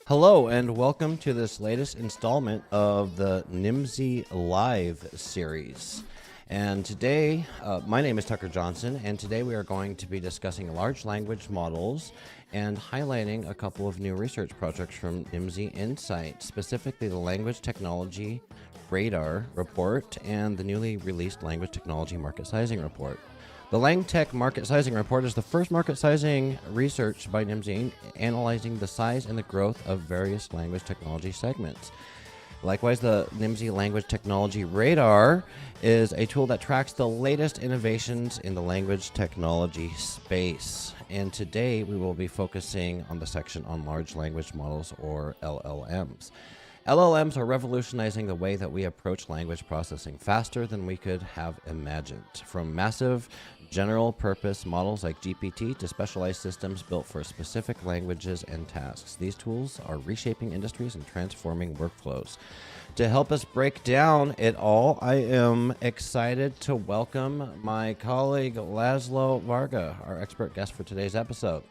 Hello and welcome to this latest installment of the Nimdzi Live series. And today, my name is Tucker Johnson, and today we are going to be discussing large language models and highlighting a couple of new research projects from Nimdzi Insight, specifically the Language Technology Radar report and the newly released Language Technology Market Sizing report. The LangTech Market Sizing Report is the first market sizing research by Nimdzi analyzing the size and the growth of various language technology segments. Likewise, the Nimdzi Language Technology Radar is a tool that tracks the latest innovations in the language technology space. And today we will be focusing on the section on large language models, or LLMs. LLMs are revolutionizing the way that we approach language processing faster than we could have imagined. From massive general purpose models like GPT to specialized systems built for specific languages and tasks, these tools are reshaping industries and transforming workflows. To help us break down it all, I am excited to welcome my colleague Laszlo Varga, our expert guest for today's episode.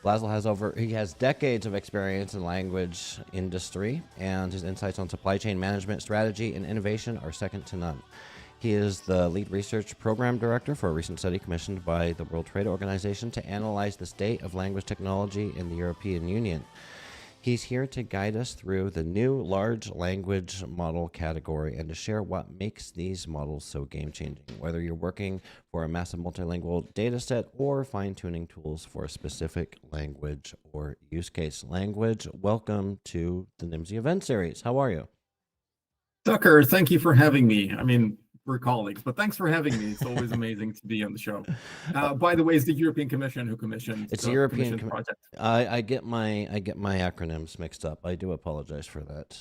Laszlo has decades of experience in language industry, and his insights on supply chain management, strategy, and innovation are second to none. He is the lead research program director for a recent study commissioned by the World Trade Organization to analyze the state of language technology in the European Union. He's here to guide us through the new large language model category and to share what makes these models so game-changing, whether you're working for a massive multilingual data set or fine-tuning tools for a specific language or use case. Language, welcome to the Nimdzi event series. How are you? Tucker, thank you for having me. I mean, we're colleagues, but thanks for having me. It's always amazing to be on the show. By the way, it's the European Commission who commissioned the European project. I get my acronyms mixed up. I do apologize for that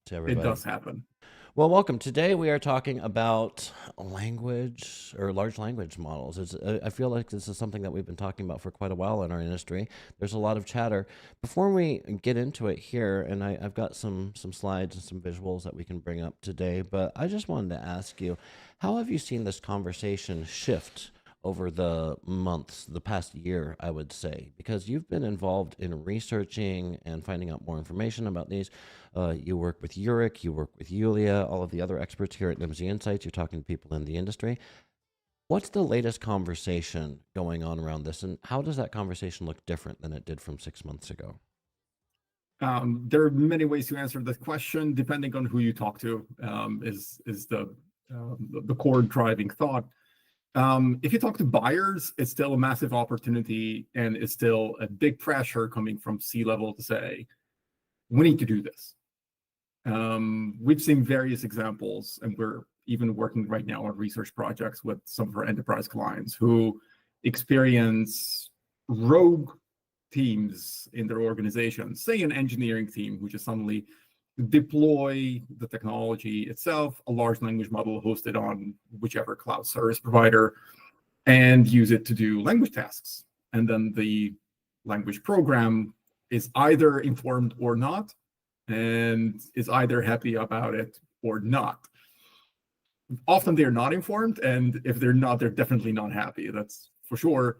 to everybody. It does happen. Well, welcome. Today we are talking about language or large language models. I feel like this is something that we've been talking about for quite a while in our industry. There's a lot of chatter. Before we get into it here, and I've got some slides and some visuals that we can bring up today, but I just wanted to ask you, how have you seen this conversation shift over the months, the past year, I would say, because you've been involved in researching and finding out more information about these. You work with Yurik, you work with Yulia, all of the other experts here at Nimdzi Insights. You're talking to people in the industry. What's the latest conversation going on around this, and how does that conversation look different than it did from 6 months ago? There are many ways to answer this question, depending on who you talk to, is the core driving thought. If you talk to buyers, it's still a massive opportunity, and it's still a big pressure coming from C-level to say, we need to do this. We've seen various examples, and we're even working right now on research projects with some of our enterprise clients who experience rogue teams in their organization, say an engineering team who just suddenly deploy the technology itself, a large language model hosted on whichever cloud service provider, and use it to do language tasks. And then the language program is either informed or not, and is either happy about it or not. Often they're not informed, and if they're not, they're definitely not happy, that's for sure.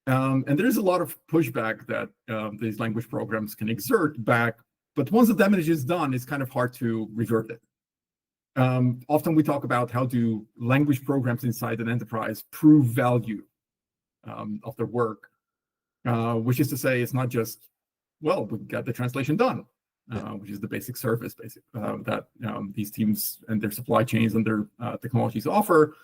And there's a lot of pushback that these language programs can exert back. But once the damage is done, it's kind of hard to revert it. Often we talk about how do language programs inside an enterprise prove value of their work, which is to say it's not just, well, we got the translation done, which is the basic service that these teams and their supply chains and their technologies offer,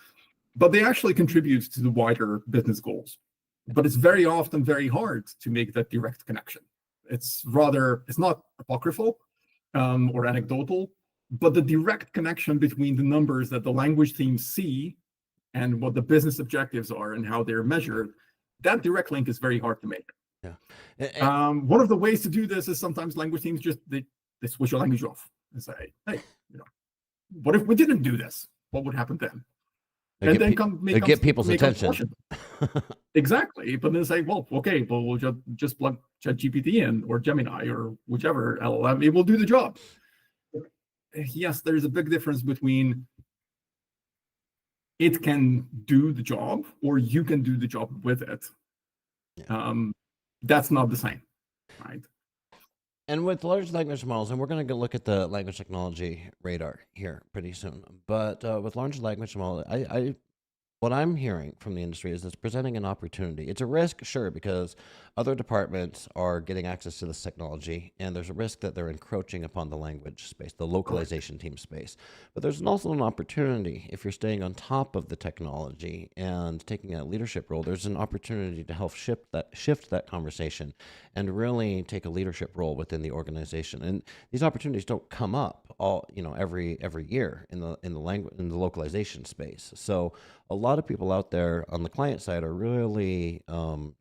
but they actually contribute to the wider business goals. But it's very often very hard to make that direct connection. It's not apocryphal or anecdotal, but the direct connection between the numbers that the language teams see and what the business objectives are and how they're measured, that direct link is very hard to make. Yeah. One of the ways to do this is sometimes language teams they switch your language off and say, hey, what if we didn't do this? What would happen then? Get people's attention. Exactly. But then say, well, okay, but we'll just plug ChatGPT in or Gemini or whichever LLM, it will do the job. Yes, there's a big difference between it can do the job or you can do the job with it. Yeah. That's not the same, right? And with large language models, and we're going to look at the language technology radar here pretty soon. But with large language models, what I'm hearing from the industry is it's presenting an opportunity. It's a risk, sure, because other departments are getting access to this technology, and there's a risk that they're encroaching upon the language space, the localization team space. But there's also an opportunity if you're staying on top of the technology and taking a leadership role. There's an opportunity to help shift that conversation and really take a leadership role within the organization. And these opportunities don't come up every year in the localization space. So a lot of people out there on the client side are really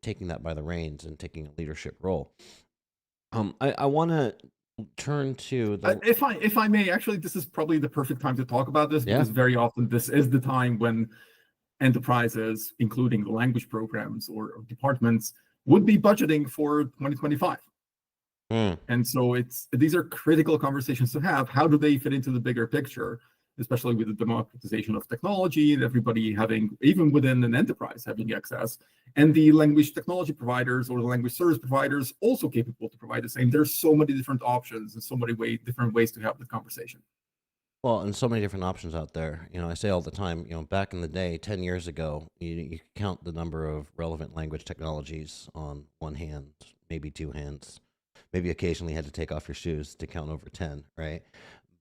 taking that by the reins and taking a leadership role. I want to turn to the. If I may, actually, this is probably the perfect time to talk about this, Yeah. because very often this is the time when enterprises, including the language programs or departments, would be budgeting for 2025. And so these are critical conversations to have. How do they fit into the bigger picture, especially with the democratization of technology and everybody having, even within an enterprise, having access, and the language technology providers or the language service providers also capable to provide the same. There's so many different options and so many different ways to have the conversation. Well, and so many different options out there. I say all the time, back in the day, 10 years ago, you could count the number of relevant language technologies on one hand, maybe two hands. Maybe occasionally you had to take off your shoes to count over 10, right?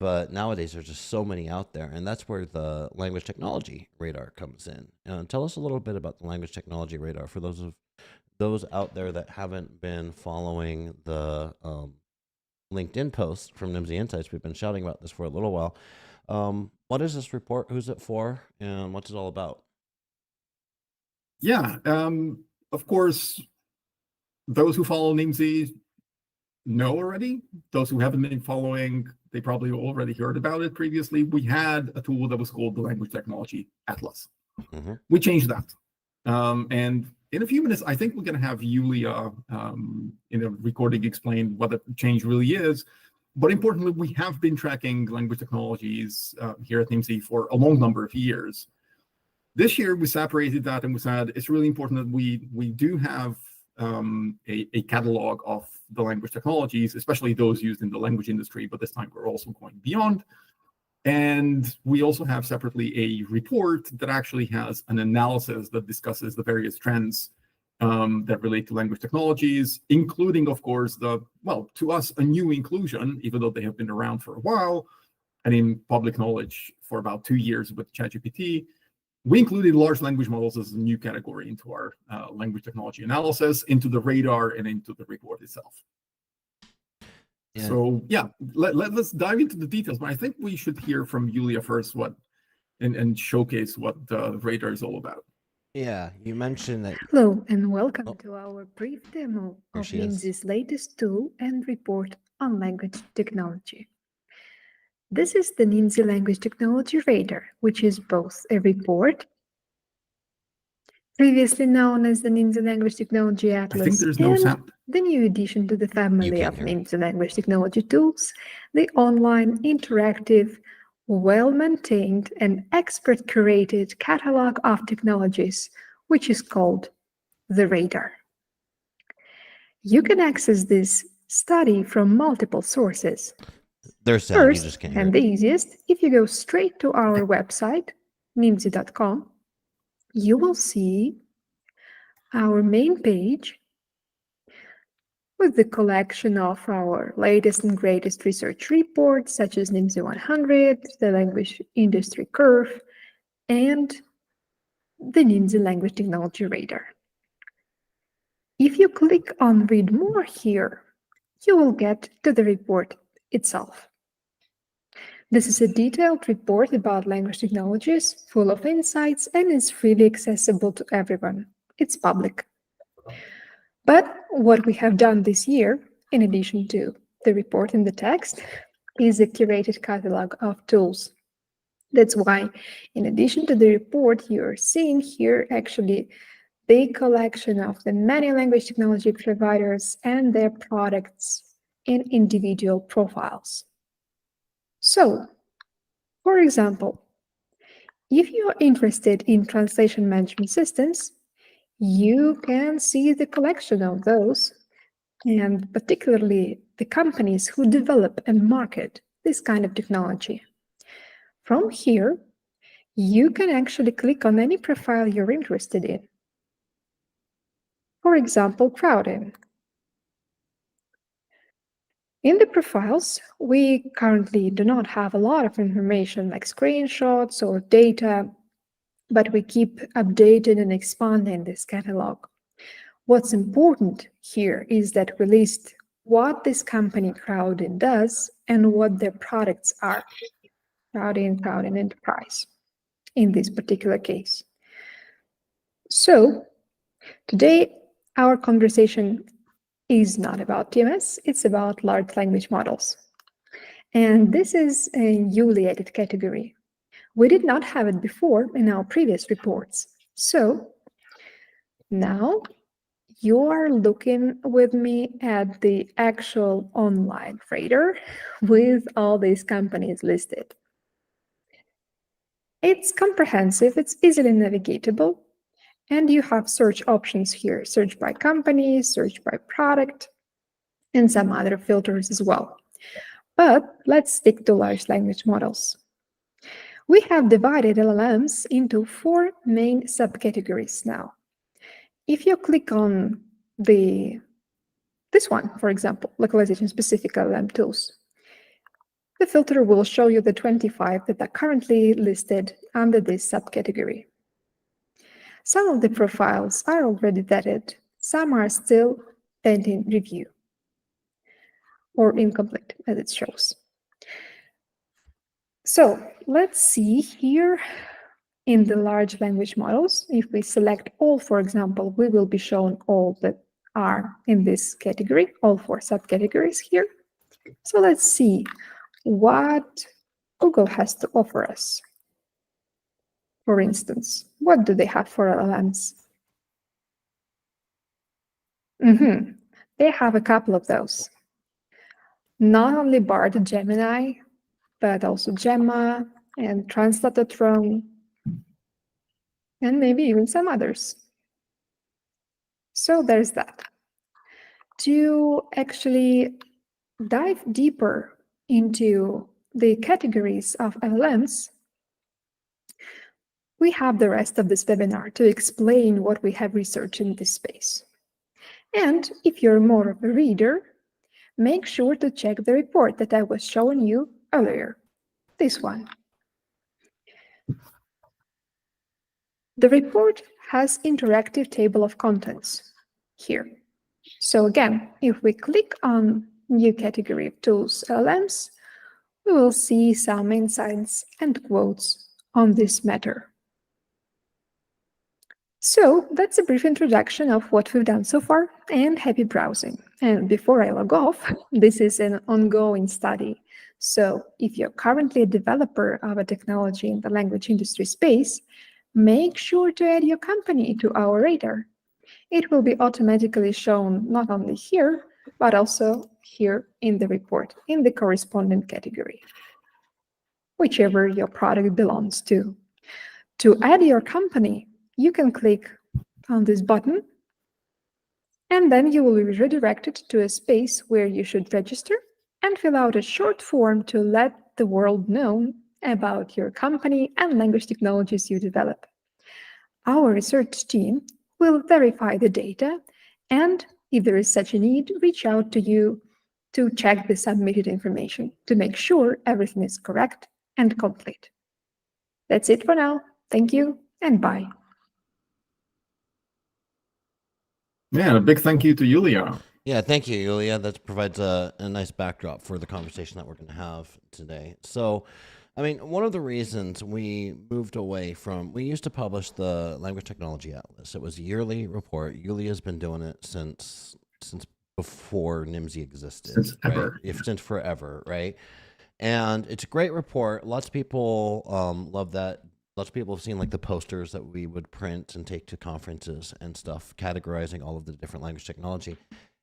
But nowadays there's just so many out there, and that's where the language technology radar comes in. Tell us a little bit about the language technology radar for those out there that haven't been following the LinkedIn post from Nimdzi Insights. We've been shouting about this for a little while. What is this report? Who's it for? And what's it all about? Yeah, of course, those who follow Nimdzi know already. Those who haven't been following, they probably already heard about it previously. We had a tool that was called the Language Technology Atlas. Mm-hmm. We changed that. And in a few minutes, I think we're going to have Yulia in a recording explain what the change really is. But importantly, we have been tracking language technologies here at Nimdzi for a long number of years. This year, we separated that and we said it's really important that we do have a catalog of the language technologies, especially those used in the language industry, but this time we're also going beyond. And we also have separately a report that actually has an analysis that discusses the various trends that relate to language technologies, including, of course, to us, a new inclusion, even though they have been around for a while, and in public knowledge for about 2 years with ChatGPT. We included large language models as a new category into our language technology analysis, into the radar, and into the report itself. Yeah. So yeah, let's dive into the details, but I think we should hear from Yulia first and showcase what the radar is all about. Yeah, you mentioned that. Hello and welcome to our brief demo of Nimdzi's latest tool and report on language technology. This is the Nimdzi Language Technology Radar, which is both a report, previously known as the Nimdzi Language Technology Atlas, I think there's no sound. The new addition to the family of Nimdzi Language Technology tools, the online, interactive, well-maintained, and expert-curated catalog of technologies, which is called the Radar. You can access this study from multiple sources. There's sound, First, you just can't hear and it. the easiest, if you go straight to our website, nimdzi.com, you will see our main page with the collection of our latest and greatest research reports, such as Nimdzi 100, the Language Industry Curve, and the Nimdzi Language Technology Radar. If you click on Read More here, you will get to the report itself. This is a detailed report about language technologies, full of insights, and is freely accessible to everyone. It's public. But what we have done this year, in addition to the report and the text, is a curated catalog of tools. That's why, in addition to the report, you're seeing here actually the collection of the many language technology providers and their products in individual profiles. So, for example, if you're interested in translation management systems, you can see the collection of those, and particularly the companies who develop and market this kind of technology. From here, you can actually click on any profile you're interested in. For example, crowding. In the profiles, we currently do not have a lot of information like screenshots or data, but we keep updating and expanding this catalog. What's important here is that we list what this company Crowding does and what their products are. Crowding Enterprise in this particular case. So today, our conversation is not about TMS, it's about large language models. And this is a newly added category. We did not have it before in our previous reports. So now you are looking with me at the actual online radar with all these companies listed. It's comprehensive, it's easily navigatable, and you have search options here, search by company, search by product, and some other filters as well. But let's stick to large language models. We have divided LLMs into 4 main subcategories now. If you click on this one, for example, localization-specific LLM tools, the filter will show you the 25 that are currently listed under this subcategory. Some of the profiles are already vetted, some are still pending review or incomplete, as it shows. So let's see here in the large language models, if we select all, for example, we will be shown all that are in this category, all 4 subcategories here. So let's see what Google has to offer us. For instance, what do they have for LLMs? They have a couple of those. Not only Bard Gemini, but also Gemma and Translatatron, and maybe even some others. So there's that. To actually dive deeper into the categories of LLMs, we have the rest of this webinar to explain what we have researched in this space. And if you're more of a reader, make sure to check the report that I was showing you earlier, this one. The report has interactive table of contents here. So again, if we click on new category of tools LLMs, we will see some insights and quotes on this matter. So that's a brief introduction of what we've done so far, and happy browsing. And before I log off, this is an ongoing study. So if you're currently a developer of a technology in the language industry space, make sure to add your company to our radar. It will be automatically shown not only here, but also here in the report, in the corresponding category, whichever your product belongs to. To add your company, you can click on this button, and then you will be redirected to a space where you should register and fill out a short form to let the world know about your company and language technologies you develop. Our research team will verify the data, and if there is such a need, reach out to you to check the submitted information to make sure everything is correct and complete. That's it for now. Thank you and bye. Yeah, a big thank you to Yulia. Yeah, thank you, Yulia. That provides a nice backdrop for the conversation that we're going to have today. So, I mean, one of the reasons we moved away from, we used to publish the Language Technology Atlas. It was a yearly report. Yulia's been doing it since before Nimdzi existed. Since right? ever. Since forever, right? And it's a great report. Lots of people love that. Lots of people have seen like the posters that we would print and take to conferences and stuff, categorizing all of the different language technology.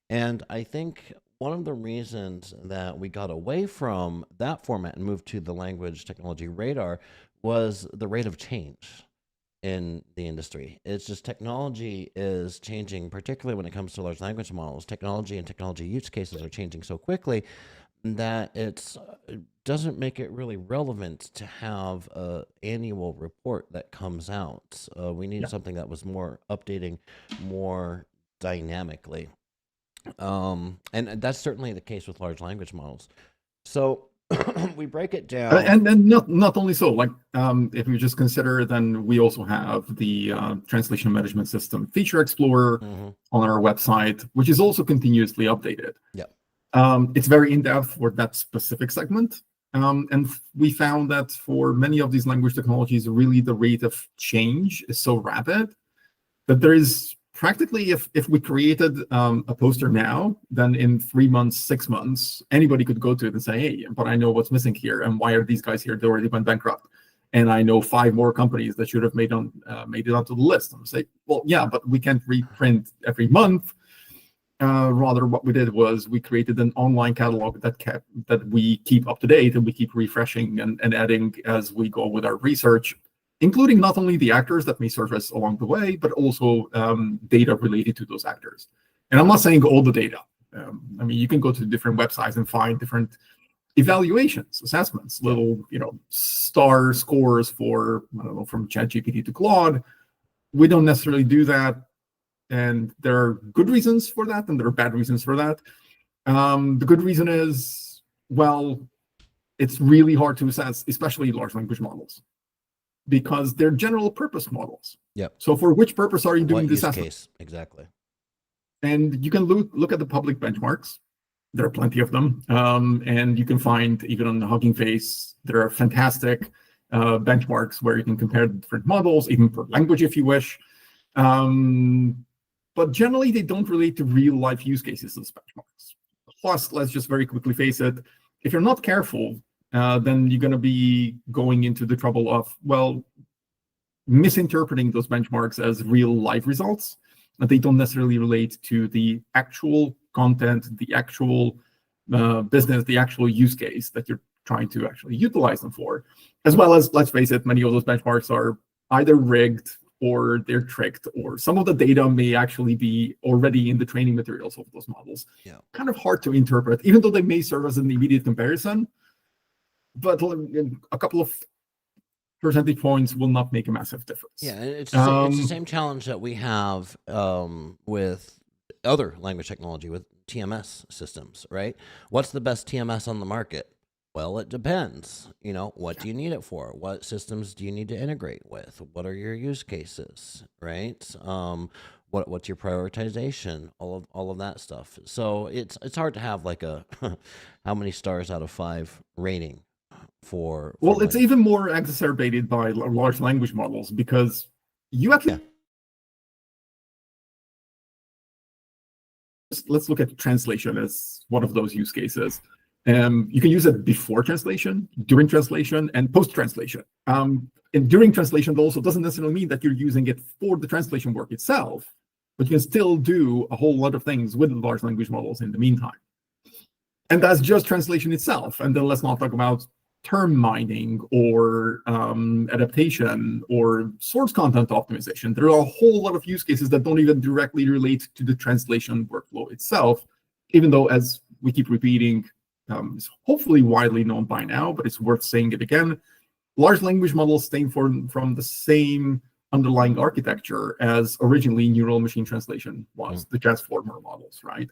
And I think one of the reasons that we got away from that format and moved to the Language Technology Radar was the rate of change. in the industry. It's just technology is changing, particularly when it comes to large language models. Technology and technology use cases are changing so quickly that it doesn't make it really relevant to have a annual report that comes out. We needed something that was more updating, more dynamically. And that's certainly the case with large language models. So we break it down. And not only so, like if we just consider, then we also have the translation management system Feature Explorer on our website, which is also continuously updated. Yep. It's very in-depth for that specific segment. And we found that for many of these language technologies, really the rate of change is so rapid that there is practically, if we created a poster now, then in 3 months, 6 months, anybody could go to it and say, hey, but I know what's missing here, and why are these guys here? They already went bankrupt. And I know 5 more companies that should have made it onto the list. And say, well, yeah, but we can't reprint every month. Rather, what we did was we created an online catalog that we keep up to date, and we keep refreshing and adding as we go with our research, including not only the actors that may surface along the way, but also data related to those actors. And I'm not saying all the data. I mean, you can go to different websites and find different evaluations, assessments, little star scores for, I don't know, from ChatGPT to Claude. We don't necessarily do that. And there are good reasons for that, and there are bad reasons for that. The good reason is, well, it's really hard to assess, especially large language models, because they're general purpose models. Yep. So for which purpose are you doing What this use assessment? case? Exactly. And you can look at the public benchmarks. There are plenty of them. And you can find, even on the Hugging Face, there are fantastic benchmarks where you can compare different models, even per language if you wish. But generally, they don't relate to real life use cases, those benchmarks. Plus, let's just very quickly face it, if you're not careful, then you're going to be going into the trouble of, well, misinterpreting those benchmarks as real life results. And they don't necessarily relate to the actual content, the actual business, the actual use case that you're trying to actually utilize them for. As well as, let's face it, many of those benchmarks are either rigged or they're tricked, or some of the data may actually be already in the training materials of those models. Yeah. Kind of hard to interpret, even though they may serve as an immediate comparison. But a couple of percentage points will not make a massive difference. Yeah, and it's the same challenge that we have with other language technology, with TMS systems, right? What's the best TMS on the market? Well, it depends. What do you need it for? What systems do you need to integrate with? What are your use cases, right? What's your prioritization? All of that stuff. So it's hard to have like a how many stars out of 5 rating for well, it's even more exacerbated by large language models, because you actually let's look at translation as one of those use cases. You can use it before translation, during translation, and post-translation. And during translation also doesn't necessarily mean that you're using it for the translation work itself, but you can still do a whole lot of things with large language models in the meantime. And that's just translation itself. And then let's not talk about term mining or adaptation or source content optimization. There are a whole lot of use cases that don't even directly relate to the translation workflow itself, even though, as we keep repeating, it's hopefully widely known by now, but it's worth saying it again. Large language models stem from the same underlying architecture as originally neural machine translation was, the transformer models, right?